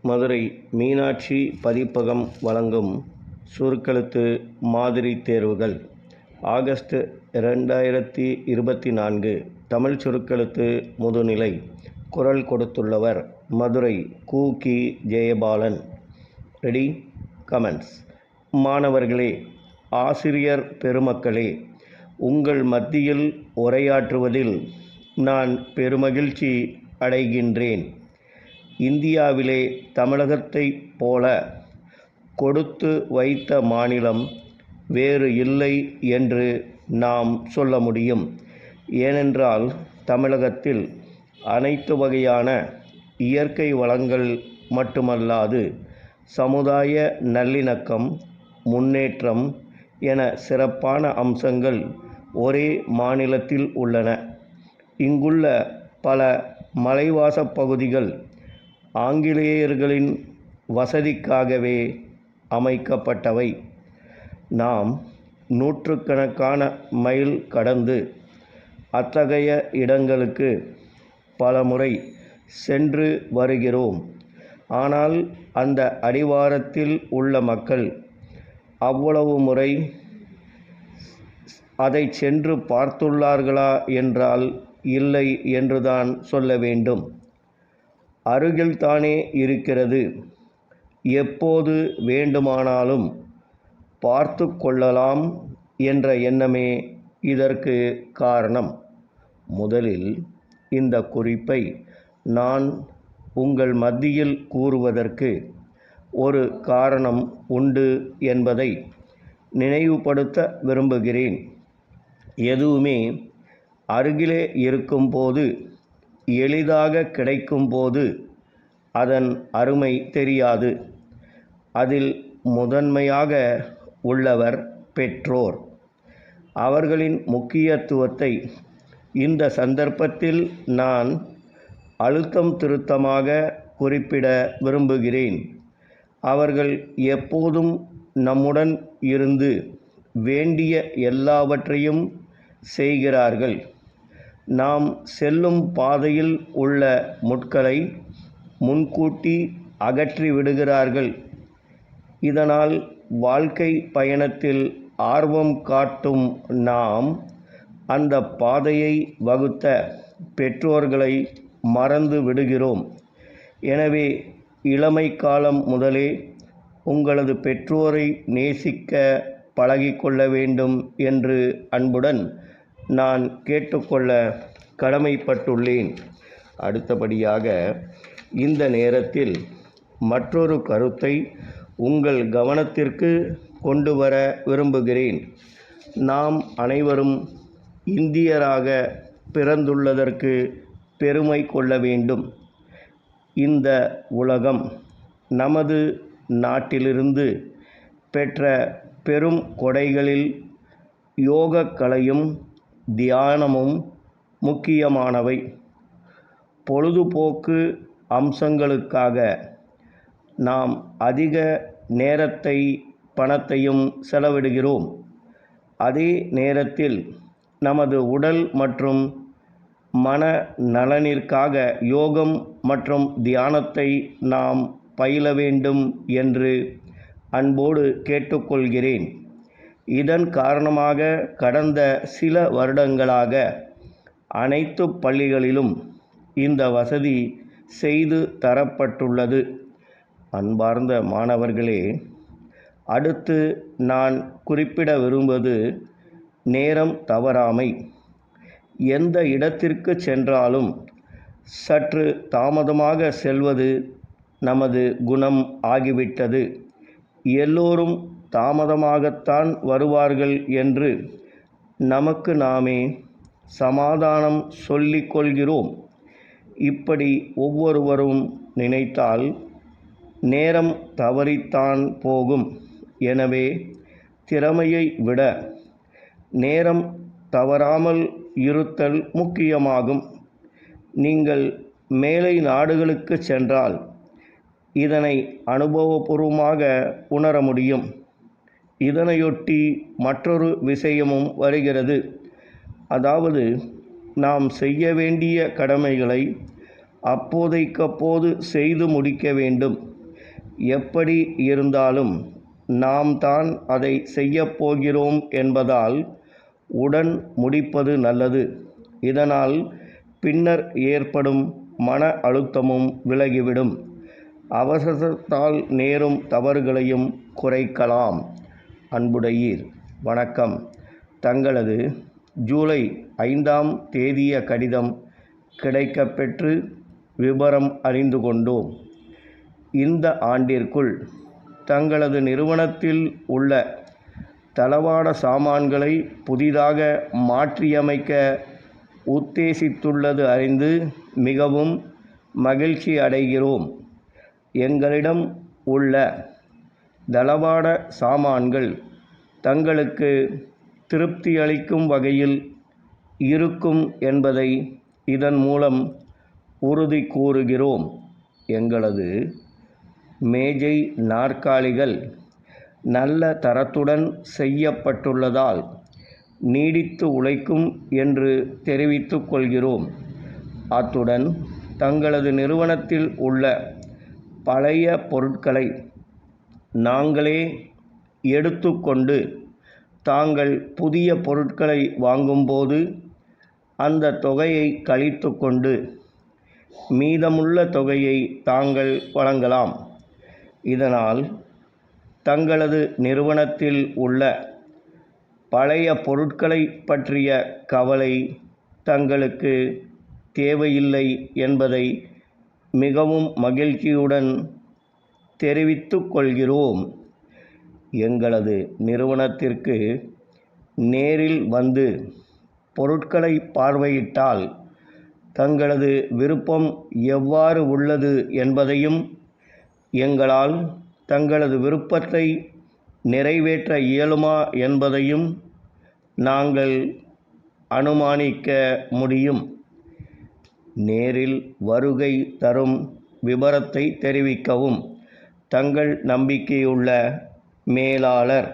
மதுரை மீனாட்சி பதிப்பகம் வழங்கும் சுருக்கெழுத்து மாதிரி தேர்வுகள் ஆகஸ்ட் 2024 தமிழ் சுருக்கெழுத்து முதுநிலை. குரல் கொடுத்துள்ளவர் மதுரை கு. ஜெயபாலன். ரெடி? கமெண்ட்ஸ். மாணவர்களே, ஆசிரியர் பெருமக்களே, உங்கள் மத்தியில் உரையாற்றுவதில் நான் பெருமகிழ்ச்சி அடைகின்றேன். இந்தியாவிலே தமிழகத்தைப் போல கொடுத்து வைத்த மாநிலம் வேறு இல்லை என்று நாம் சொல்ல முடியும். ஏனென்றால் தமிழகத்தில் அனைத்து வகையான இயற்கை வளங்கள் மட்டுமல்லாது சமுதாய நல்லிணக்கம், முன்னேற்றம் என சிறப்பான அம்சங்கள் ஒரே மாநிலத்தில் உள்ளன. இங்குள்ள பல மலைவாசப் பகுதிகள் ஆங்கிலேயர்களின் வசதிக்காகவே அமைக்கப்பட்டவை. நாம் நூற்றுக்கணக்கான மைல் கடந்து அத்தகைய இடங்களுக்கு பலமுறை சென்று வருகிறோம். ஆனால் அந்த அடிவாரத்தில் உள்ள மக்கள் அவ்வளவு முறை அதை சென்று பார்த்துள்ளார்களா என்றால் இல்லை என்றுதான் சொல்ல வேண்டும். அருகில்தானே இருக்கிறது. எப்போது வேண்டுமானாலும் பார்த்து கொள்ளலாம் என்ற எண்ணமே இதற்கு காரணம். முதலில் இந்த குறிப்பை நான் உங்கள் மத்தியில் கூறுவதற்கு ஒரு காரணம் உண்டு என்பதை நினைவுபடுத்த விரும்புகிறேன். எதுவுமே அருகிலே இருக்கும்போது, எளிதாக கிடைக்கும்போது அதன் அருமை தெரியாது. அதில் முதன்மையாக உள்ளவர் பெற்றோர். அவர்களின் முக்கியத்துவத்தை இந்த சந்தர்ப்பத்தில் நான் அழுத்தம் திருத்தமாக குறிப்பிட விரும்புகிறேன். அவர்கள் எப்போதும் நம்முடன் இருந்து வேண்டிய எல்லாவற்றையும் செய்கிறார்கள். நாம் செல்லும் பாதையில் உள்ள முட்களை முன்கூட்டி அகற்றி விடுகிறார்கள். இதனால் வாழ்க்கை பயணத்தில் ஆர்வம் காட்டும் நாம் அந்த பாதையை வகுத்த பெற்றோர்களை மறந்து விடுகிறோம். எனவே இளமை காலம் முதலே உங்களது பெற்றோரை நேசிக்க பழகிக்கொள்ள வேண்டும் என்று அன்புடன் நான் கேட்டுக்கொள்ள கடமைப்பட்டுள்ளேன். அடுத்தபடியாக இந்த நேரத்தில் மற்றொரு கருத்தை உங்கள் கவனத்திற்கு கொண்டு வர விரும்புகிறேன். நாம் அனைவரும் இந்தியராக பிறந்துள்ளதற்கு பெருமை கொள்ள வேண்டும். இந்த உலகம் நமது நாட்டிலிருந்து பெற்ற பெரும் கொடைகளில் யோகக்கலையும் தியானமும் முக்கியமானவை. பொழுதுபோக்கு அம்சங்களுக்காக நாம் அதிக நேரத்தை பணத்தையும் செலவிடுகிறோம். அதே நேரத்தில் நமது உடல் மற்றும் மன நலனிற்காக யோகம் மற்றும் தியானத்தை நாம் பயில வேண்டும் என்று அன்போடு கேட்டுக்கொள்கிறேன். இதன் காரணமாக கடந்த சில வருடங்களாக அனைத்து பள்ளிகளிலும் இந்த வசதி செய்து தரப்பட்டுள்ளது. அன்பார்ந்த மாணவர்களே, அடுத்து நான் குறிப்பிட விரும்புவது நேரம் தவறாமை. எந்த இடத்திற்கு சென்றாலும் சற்று தாமதமாக செல்வது நமது குணம் ஆகிவிட்டது. எல்லோரும் தாமதமாகத்தான் வருவார்கள் என்று நமக்கு நாமே சமாதானம் சொல்லிக் கொள்கிறோம். இப்படி ஒவ்வொருவரும் நினைத்தால் நேரம் தவறித்தான் போகும். எனவே திறமையை விட நேரம் தவறாமல் இருத்தல் முக்கியமாகும். நீங்கள் மேலை நாடுகளுக்கு சென்றால் இதனை அனுபவபூர்வமாக உணர முடியும். இதனையொட்டி மற்றொரு விஷயமும் வருகிறது. அதாவது நாம் செய்ய வேண்டிய கடமைகளை அப்போதைக்கப்போது செய்து முடிக்க வேண்டும். எப்படி இருந்தாலும் நாம் தான் அதை செய்யப்போகிறோம் என்பதால் உடன் முடிப்பது நல்லது. இதனால் பின்னர் ஏற்படும் மன அழுத்தமும் விலகிவிடும். அவசரத்தால் நேரும் தவறுகளையும் குறைக்கலாம். அன்புடையீர். வணக்கம். தங்களது ஜூலை 5ஆம் தேதிய கடிதம் கிடைக்கப்பெற்று விபரம் அறிந்து கொண்டோம். இந்த ஆண்டிற்குள் தங்களது நிறுவனத்தில் உள்ள தளவாட சாமான்களை புதிதாக மாற்றியமைக்க உத்தேசித்துள்ளது அறிந்து மிகவும் மகிழ்ச்சி அடைகிறோம். எங்களிடம் உள்ள தளவாட சாமான்கள் தங்களுக்கு திருப்தியளிக்கும் வகையில் இருக்கும் என்பதை இதன் மூலம் உறுதி கூறுகிறோம். எங்களது மேஜை நாற்காலிகள் நல்ல தரத்துடன் செய்யப்பட்டுள்ளதால் நீடித்து உழைக்கும் என்று தெரிவித்துக் கொள்கிறோம். அத்துடன் தங்களது நிறுவனத்தில் உள்ள பழைய பொருட்களை நாங்களே எடுத்துக்கொண்டு தாங்கள் புதிய பொருட்களை வாங்கும்போது அந்த தொகையை கழித்து கொண்டு மீதமுள்ள தொகையை தாங்கள் வழங்கலாம். இதனால் தங்களது நிறுவனத்தில் உள்ள பழைய பொருட்களை பற்றிய கவலை தங்களுக்கு தேவையில்லை என்பதை மிகவும் மகிழ்ச்சியுடன் தெரிவித்துக் கொள்கிறோம். எங்களது நிறுவனத்திற்கு நேரில் வந்து பொருட்களை பார்வையிட்டால் தங்களது விருப்பம் எவ்வாறு உள்ளது என்பதையும் எங்களால் தங்களது விருப்பத்தை நிறைவேற்ற இயலுமா என்பதையும் நாங்கள் அனுமானிக்க முடியும். நேரில் வருகை தரும் விபரத்தை தெரிவிக்கவும். தங்கள் நம்பிக்கையுள்ள மேலாளர்.